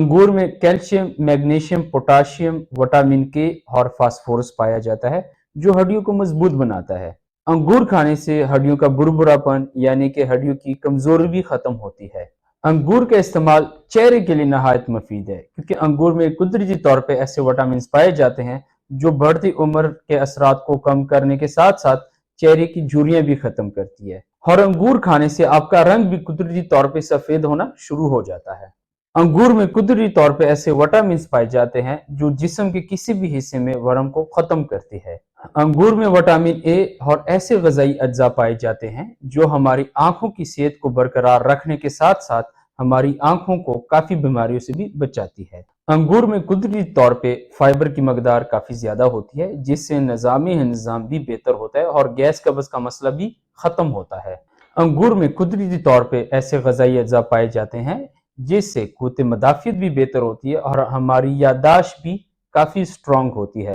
अंगूर में calcium, magnesium, potassium, vitamin के और फास्फोरस पाया जाता है जो हड्डियों को मजबूत बनाता है। अंगूर खाने से हड्डियों का बुरबुरापन यानी कि हड्डियों की कमजोरी भी खत्म होती है। अंगूर का इस्तेमाल चेहरे के लिए नहायत मुफीद है क्योंकि अंगूर में कुदरती तौर पे ऐसे विटामिन पाए जाते हैं जो बढ़ती उम्र के असरात को कम करने के साथ साथ चेहरे की झुर्रियां भी खत्म करती है। और अंगूर खाने से आपका रंग भी कुदरती तौर पे सफेद होना शुरू हो जाता है। अंगूर में कुदरती तौर पे ऐसे विटामिन पाए जाते हैं जो जिस्म के किसी भी हिस्से में वर्म को खत्म करती है। अंगूर में विटामिन ए और ऐसे गजाई अज्जा पाए जाते हैं जो हमारी आंखों की सेहत को बरकरार रखने के साथ साथ हमारी आंखों को काफी बीमारियों से भी बचाती है। अंगूर में कुदरती तौर पे फाइबर की मकदार काफी ज्यादा होती है जिससे निजामी निज़ाम भी बेहतर होता है और गैस कब्ज का मसला भी खत्म होता है। अंगूर में कुदरती तौर पे ऐसे गजाई अज्जा पाए जाते हैं जिससे कुव्वत मदाफियत भी बेहतर होती है और हमारी याददाश्त भी काफी स्ट्रांग होती है।